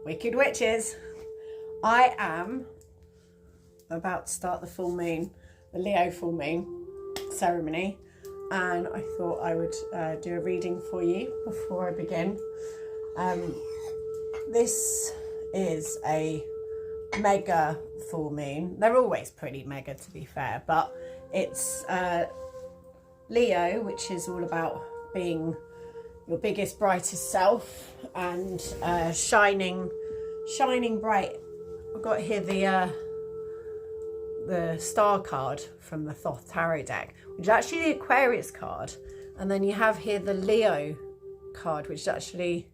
Wicked Witches. I am about to start the full moon, the Leo full moon ceremony, and I thought I would do a reading for you before I begin. This is a mega full moon. They're always pretty mega, to be fair, but it's Leo, which is all about being your biggest, brightest self and shining bright. I've got here the star card from the Thoth Tarot deck, which is actually the Aquarius card, and then you have here the Leo card, which is actually,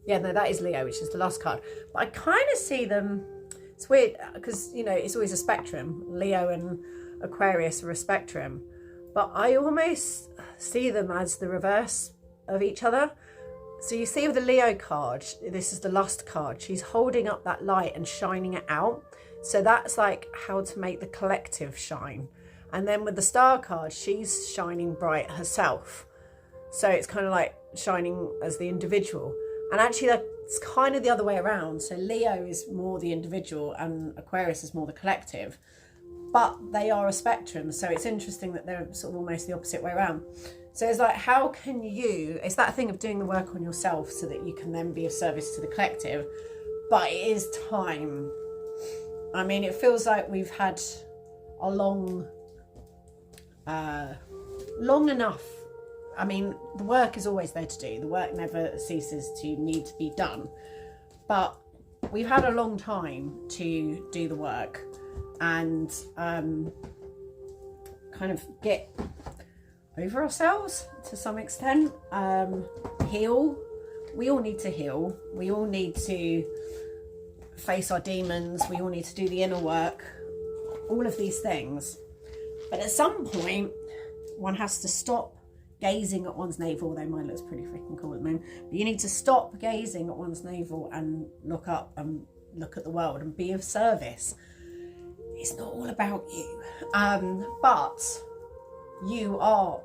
yeah, no, that is Leo, which is the last card. But I kind of see them, it's weird because, you know, it's always a spectrum. Leo and Aquarius are a spectrum, but I almost see them as the reverse of each other. So you see with the Leo card, this is the lust card, she's holding up that light and shining it out. So that's like how to make the collective shine. And then with the star card, she's shining bright herself. So it's kind of like shining as the individual. And actually that's kind of the other way around. So Leo is more the individual and Aquarius is more the collective. But they are a spectrum. So it's interesting that they're sort of almost the opposite way around. So it's like, how can you, it's that thing of doing the work on yourself so that you can then be of service to the collective. But it is time. I mean, it feels like we've had a long enough. I mean, the work is always there to do. The work never ceases to need to be done. But we've had a long time to do the work and kind of get over ourselves to some extent. Heal. We all need to heal. We all need to face our demons. We all need to do the inner work. All of these things. But at some point, one has to stop gazing at one's navel, although mine looks pretty freaking cool at the moment. But you need to stop gazing at one's navel and look up and look at the world and be of service. It's not all about you. But you are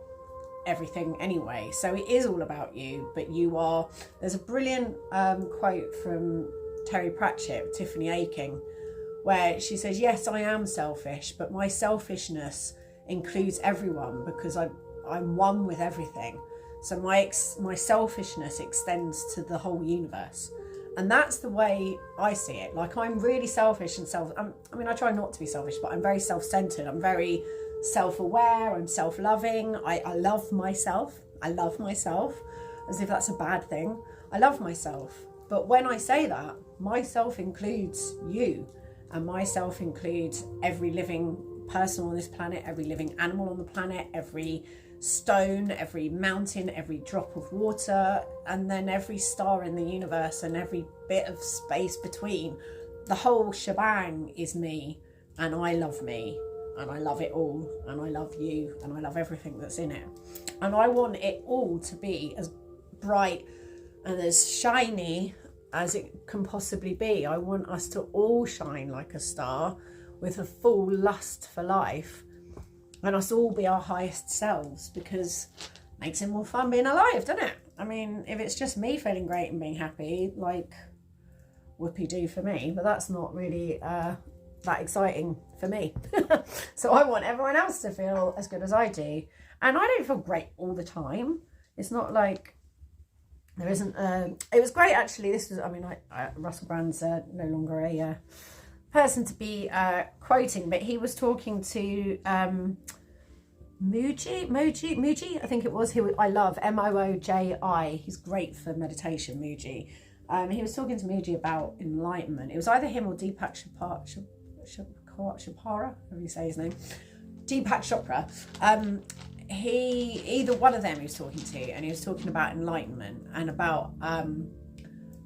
everything anyway. So it is all about you, but you are. There's a brilliant quote from Terry Pratchett, Tiffany Aching, where she says, yes, I am selfish, but my selfishness includes everyone because I'm one with everything. So my selfishness extends to the whole universe. And that's the way I see it. Like, I'm really selfish and I mean, I try not to be selfish, but I'm very self-centered. I'm very self-aware. I'm self-loving. I love myself. I love myself, as if that's a bad thing. I love myself. But when I say that, myself includes you, and myself includes every living person on this planet, every living animal on the planet, every stone, every mountain, every drop of water, and then every star in the universe and every bit of space between. The whole shebang is me, and I love me, and I love it all, and I love you, and I love everything that's in it. And I want it all to be as bright and as shiny as it can possibly be. I want us to all shine like a star with a full lust for life, and us all be our highest selves, because it makes it more fun being alive, doesn't it? I mean, if it's just me feeling great and being happy, like, whoopee-doo for me, but that's not really that exciting for me. So I want everyone else to feel as good as I do, and I don't feel great all the time. It's not like there isn't it was great, actually. This was, I mean, Russell Brand's no longer a person to be quoting, but he was talking to Mooji, I think it was, who I love, Mooji. He's great for meditation, Mooji. He was talking to Mooji about enlightenment. It was either him or Deepak Chopra, however you say his name, Deepak Chopra. Either one of them he was talking to, and he was talking about enlightenment and about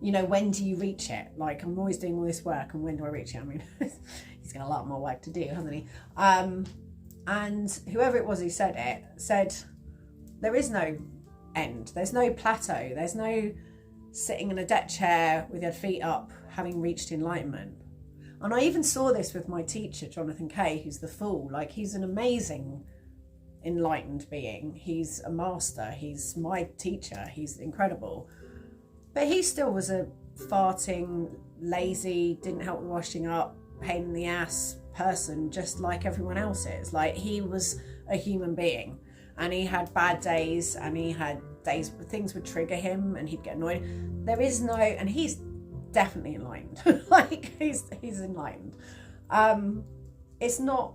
you know, when do you reach it? Like, I'm always doing all this work, and when do I reach it? I mean, he's got a lot more work to do, hasn't he? And whoever it was who said it said there is no end, there's no plateau, there's no sitting in a deck chair with your feet up having reached enlightenment. And I even saw this with my teacher, Jonathan Kay, who's the Fool. Like, he's an amazing enlightened being. He's a master. He's my teacher. He's incredible. But he still was a farting, lazy, didn't help with washing up, pain in the ass person, just like everyone else is. Like, he was a human being, and he had bad days, and he had days where things would trigger him and he'd get annoyed. There is no, and he's definitely enlightened. Like, he's enlightened. It's not,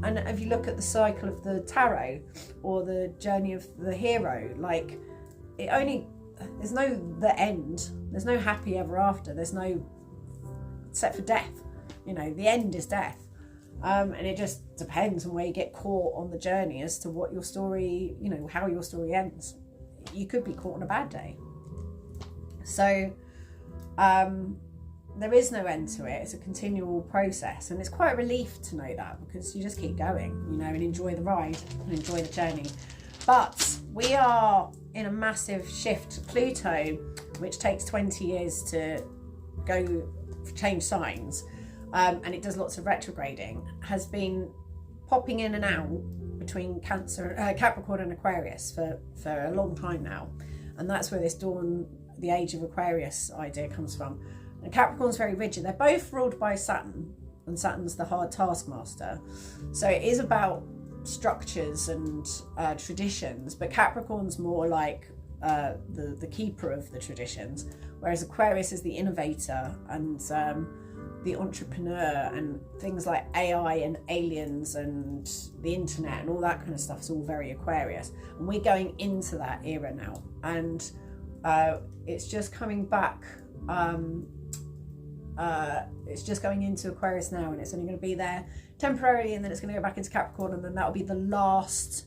and if you look at the cycle of the tarot or the journey of the hero, like, there's no the end, there's no happy ever after, there's no, except for death, you know, the end is death. And it just depends on where you get caught on the journey as to what your story, you know, how your story ends. You could be caught on a bad day. So there is no end to it. It's a continual process, and it's quite a relief to know that, because you just keep going, you know, and enjoy the ride and enjoy the journey. But we are in a massive shift. Pluto, which takes 20 years to change signs, and it does lots of retrograding, has been popping in and out between Capricorn and Aquarius for a long time now. And that's where this dawn, the age of Aquarius idea comes from. And Capricorn's very rigid. They're both ruled by Saturn, and Saturn's the hard taskmaster. So it is about structures and traditions, but Capricorn's more like the keeper of the traditions, whereas Aquarius is the innovator and the entrepreneur, and things like AI and aliens and the internet and all that kind of stuff is all very Aquarius. And we're going into that era now, and it's just coming back. It's just going into Aquarius now, and it's only going to be there temporarily, and then it's going to go back into Capricorn, and then that'll be the last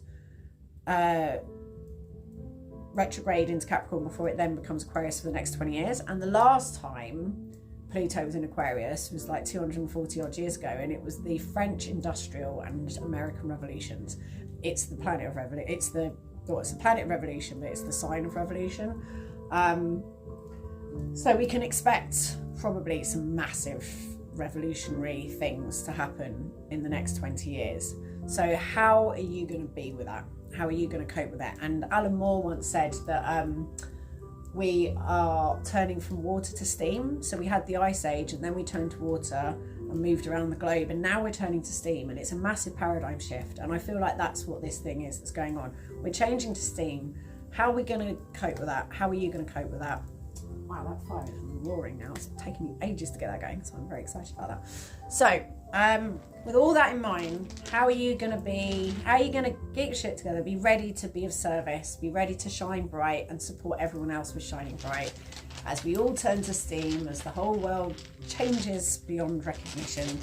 retrograde into Capricorn before it then becomes Aquarius for the next 20 years. And the last time Pluto was in Aquarius was like 240 odd years ago, and it was the French Industrial and American Revolutions. It's the planet of revolution. It's the planet of revolution, but it's the sign of revolution. So we can expect probably some massive revolutionary things to happen in the next 20 years. So how are you going to be with that? How are you going to cope with that? And Alan Moore once said that we are turning from water to steam. So we had the ice age, and then we turned to water and moved around the globe, and now we're turning to steam, and it's a massive paradigm shift. And I feel like that's what this thing is that's going on. We're changing to steam. How are we going to cope with that? How are you going to cope with that? Wow, that fire is roaring now. It's taken me ages to get that going, so I'm very excited about that. So, with all that in mind, how are you going to get your shit together, be ready to be of service, be ready to shine bright and support everyone else with shining bright as we all turn to steam, as the whole world changes beyond recognition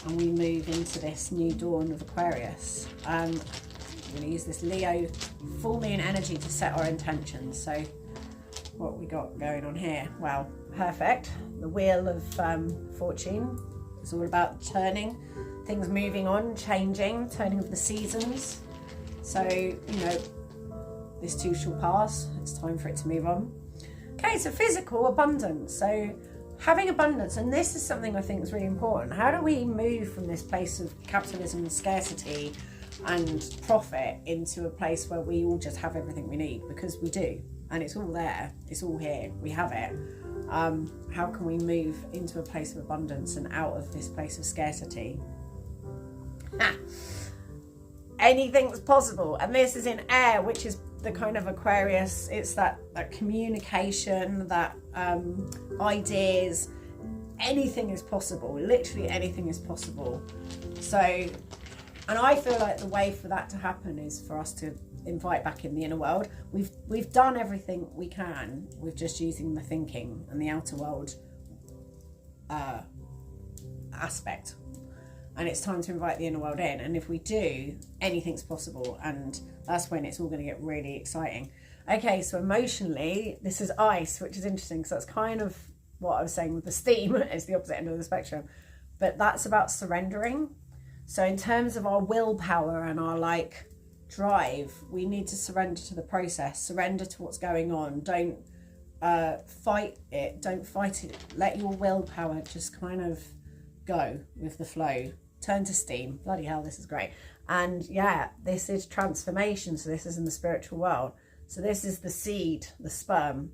and we move into this new dawn of Aquarius. I'm going to use this Leo full moon energy to set our intentions. So what we got going on here? Well, perfect. The wheel of fortune is all about turning, things moving on, changing, turning of the seasons. So, you know, this too shall pass. It's time for it to move on. Okay, so physical abundance. So having abundance, and this is something I think is really important. How do we move from this place of capitalism and scarcity and profit into a place where we all just have everything we need? Because we do. And it's all there, it's all here, we have it. How can we move into a place of abundance and out of this place of scarcity? Anything's possible. And this is in air, which is the kind of Aquarius. It's that communication, that ideas. Anything is possible. Literally anything is possible. So, and I feel like the way for that to happen is for us to invite back in the inner world. We've done everything we can. We're just using the thinking and the outer world aspect. And it's time to invite the inner world in. And if we do, anything's possible. And that's when it's all going to get really exciting. Okay, so emotionally, this is ice, which is interesting because that's kind of what I was saying with the steam. It's the opposite end of the spectrum. But that's about surrendering. So in terms of our willpower and our drive, we need to surrender to the process, surrender to what's going on. Don't fight it, don't fight it. Let your willpower just kind of go with the flow. Turn to steam. Bloody hell, this is great. And yeah, this is transformation. So this is in the spiritual world. So this is the seed, the sperm,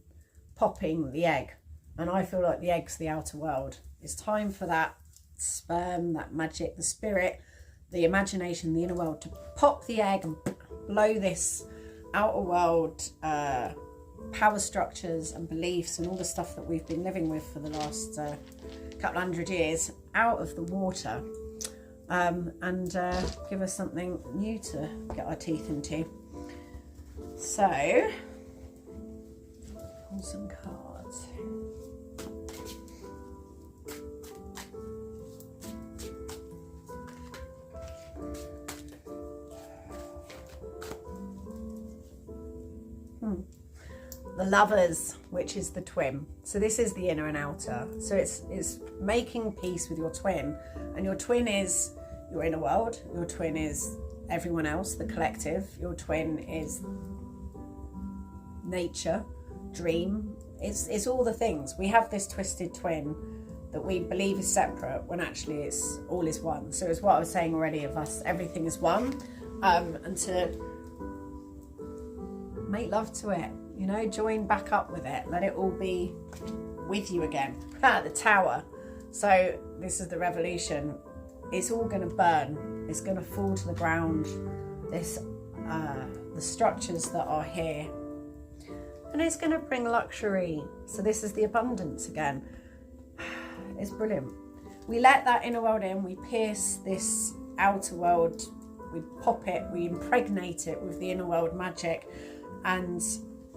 popping the egg. And I feel like the egg's the outer world. It's time for that sperm, that magic, the spirit, the imagination, the inner world to pop the egg and blow this outer world power structures and beliefs and all the stuff that we've been living with for the last couple hundred years out of the water, and give us something new to get our teeth into. So, pull some cards. The Lovers, which is the twin. So this is the inner and outer. So it's making peace with your twin, and your twin is your inner world. Your twin is everyone else, the collective. Your twin is nature, dream. It's all the things. We have this twisted twin that we believe is separate when actually it's all is one. So it's what I was saying already of us, everything is one, and to make love to it. You know, join back up with it. Let it all be with you again. The Tower. So this is the revolution. It's all going to burn. It's going to fall to the ground. This, the structures that are here. And it's going to bring luxury. So this is the abundance again. It's brilliant. We let that inner world in. We pierce this outer world. We pop it. We impregnate it with the inner world magic. And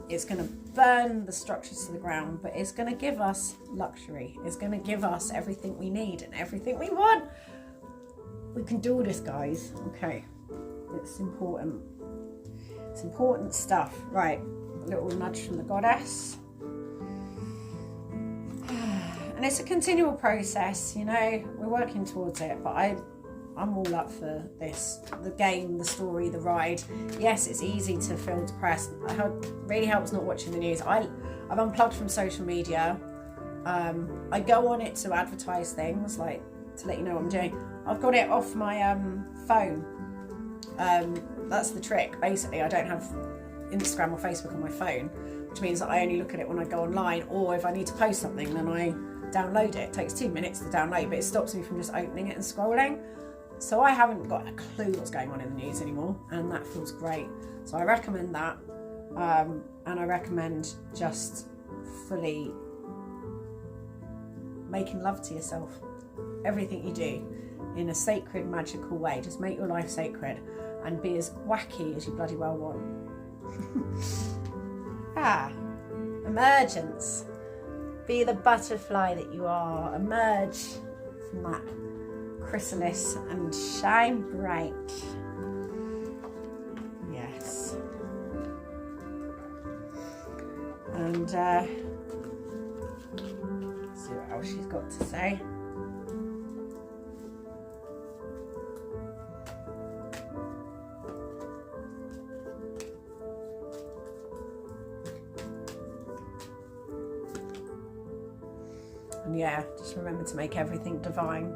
it's going to burn the structures to the ground, but it's going to give us luxury. It's going to give us everything we need and everything we want. We can do this, guys. Okay. It's important. It's important stuff. Right. A little nudge from the goddess. And it's a continual process, you know. We're working towards it, but I'm all up for this. The game, the story, the ride. Yes, it's easy to feel depressed. It really helps not watching the news. I've unplugged from social media. I go on it to advertise things, like to let you know what I'm doing. I've got it off my phone. That's the trick. Basically, I don't have Instagram or Facebook on my phone, which means that I only look at it when I go online, or if I need to post something, then I download it. It takes 2 minutes to download, but it stops me from just opening it and scrolling. So I haven't got a clue what's going on in the news anymore, and that feels great. So I recommend that, and I recommend just fully making love to yourself. Everything you do in a sacred, magical way. Just make your life sacred and be as wacky as you bloody well want. Emergence. Be the butterfly that you are. Emerge from that chrysalis and shine bright. Yes. And see what else she's got to say. And yeah, just remember to make everything divine.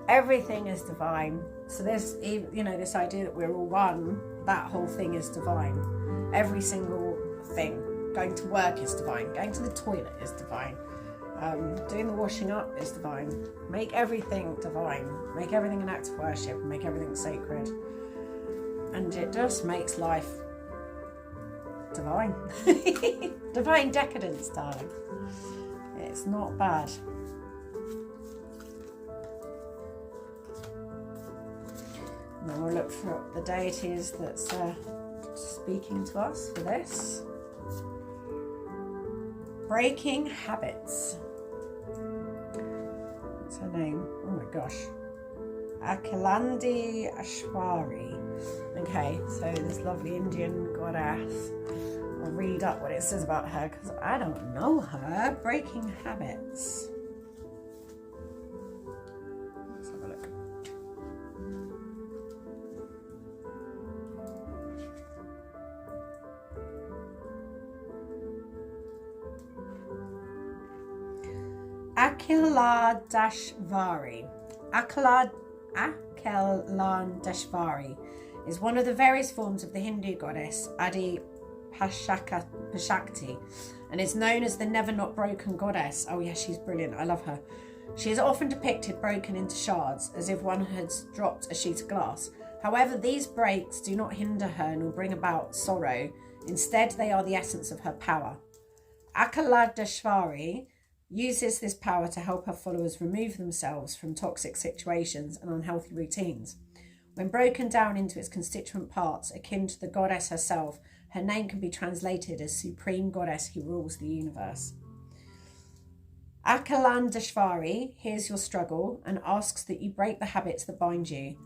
Everything is divine. So this, you know, this idea that we're all one, that whole thing is divine. Every single thing. Going to work is divine. Going to the toilet is divine. Doing the washing up is divine. Make everything divine. Make everything an act of worship. Make everything sacred. And it just makes life divine. Divine decadence, darling. It's not bad. And then we'll look for the deities that's speaking to us for this. Breaking habits. What's her name? Oh my gosh. Akilandi Ashwari. Okay, so this lovely Indian goddess. I'll read up what it says about her because I don't know her. Breaking habits. Let's have a look. Akhiladeshvari. Akhiladeshvari is one of the various forms of the Hindu goddess Adi Pashakti, and is known as the Never Not Broken Goddess. Oh yeah, she's brilliant. I love her. She is often depicted broken into shards, as if one had dropped a sheet of glass. However, these breaks do not hinder her nor bring about sorrow. Instead, they are the essence of her power. Akaladeshvari uses this power to help her followers remove themselves from toxic situations and unhealthy routines. When broken down into its constituent parts, akin to the goddess herself, her name can be translated as Supreme Goddess who rules the universe. Akalandeshvari hears your struggle and asks that you break the habits that bind you.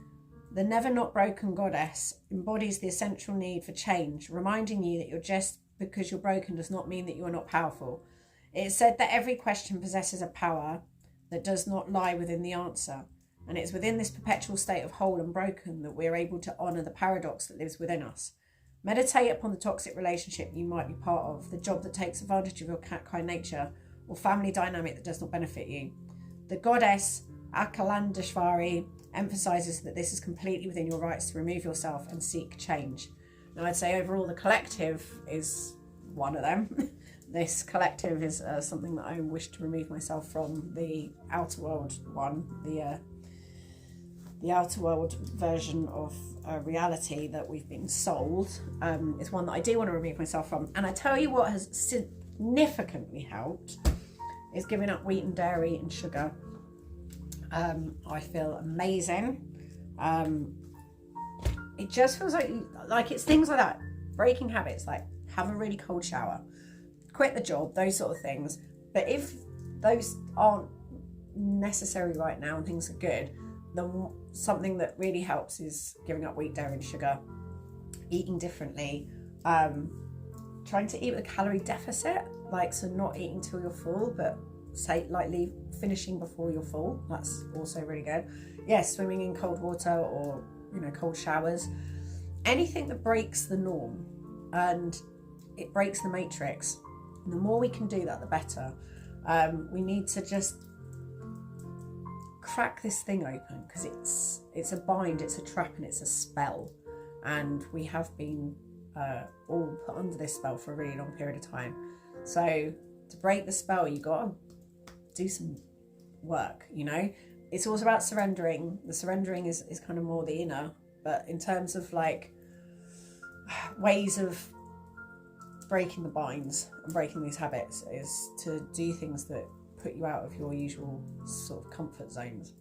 The Never Not Broken Goddess embodies the essential need for change, reminding you that just because you're broken does not mean that you are not powerful. It is said that every question possesses a power that does not lie within the answer, and it is within this perpetual state of whole and broken that we are able to honour the paradox that lives within us. Meditate upon the toxic relationship you might be part of, the job that takes advantage of your cat-kind nature, or family dynamic that does not benefit you. The goddess Akalandeshvari emphasises that this is completely within your rights to remove yourself and seek change. Now, I'd say overall the collective is one of them. This collective is something that I wish to remove myself from. The outer world one, the outer world version of reality that we've been sold, is one that I do want to remove myself from. And I tell you what has significantly helped is giving up wheat and dairy and sugar. I feel amazing. It just feels like it's things like that, breaking habits, like have a really cold shower, quit the job, those sort of things. But if those aren't necessary right now and things are good, then something that really helps is giving up wheat, dairy and sugar, eating differently, trying to eat with a calorie deficit, like so not eating till you're full, but finishing before you're full. That's also really good. Yes, swimming in cold water or cold showers, anything that breaks the norm and it breaks the matrix. And the more we can do that, the better. We need to just crack this thing open, because it's a bind, it's a trap, and it's a spell, and we have been all put under this spell for a really long period of time. So to break the spell, you gotta do some work. It's also about surrendering. The surrendering is kind of more the inner, but in terms of like ways of breaking the binds and breaking these habits is to do things that put you out of your usual sort of comfort zones.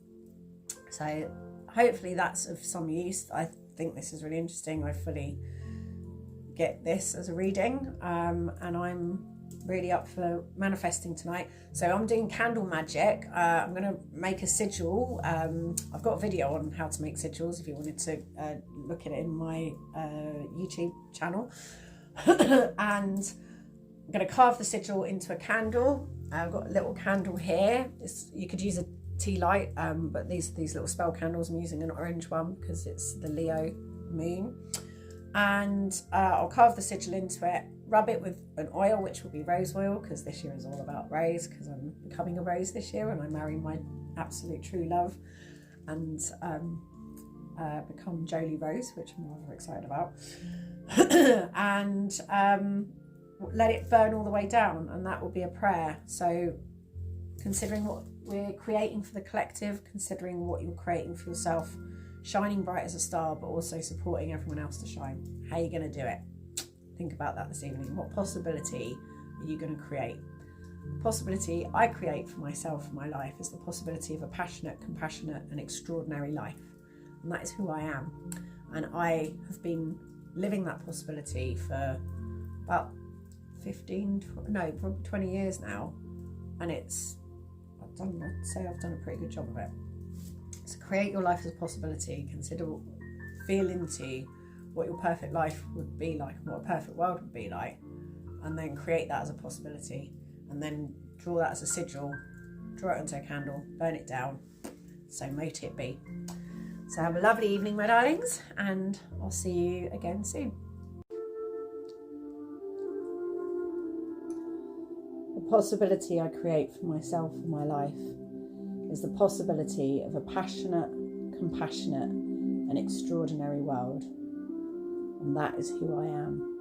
So hopefully that's of some use. I think this is really interesting. I fully get this as a reading, and I'm really up for manifesting tonight. So I'm doing candle magic. I'm going to make a sigil. I've got a video on how to make sigils if you wanted to look at it in my YouTube channel. And I'm going to carve the sigil into a candle. I've got a little candle here. You could use a tea light, but these little spell candles, I'm using an orange one because it's the Leo moon. And I'll carve the sigil into it, rub it with an oil, which will be rose oil, because this year is all about rose, because I'm becoming a rose this year and I marry my absolute true love and become Jolie Rose, which I'm rather excited about. And let it burn all the way down, and that will be a prayer. So considering what we're creating for the collective, considering what you're creating for yourself, shining bright as a star, but also supporting everyone else to shine. How are you going to do it? Think about that this evening. What possibility are you going to create? The possibility I create for myself and my life is the possibility of a passionate, compassionate and extraordinary life. And that is who I am. And I have been living that possibility for about 20 years now. And I'd say I've done a pretty good job of it. So create your life as a possibility. Feel into what your perfect life would be like and what a perfect world would be like, and then create that as a possibility, and then draw that as a sigil, draw it onto a candle, burn it down. So mote it be. So have a lovely evening, my darlings, and I'll see you again soon. The possibility I create for myself and my life is the possibility of a passionate, compassionate and extraordinary world. And that is who I am.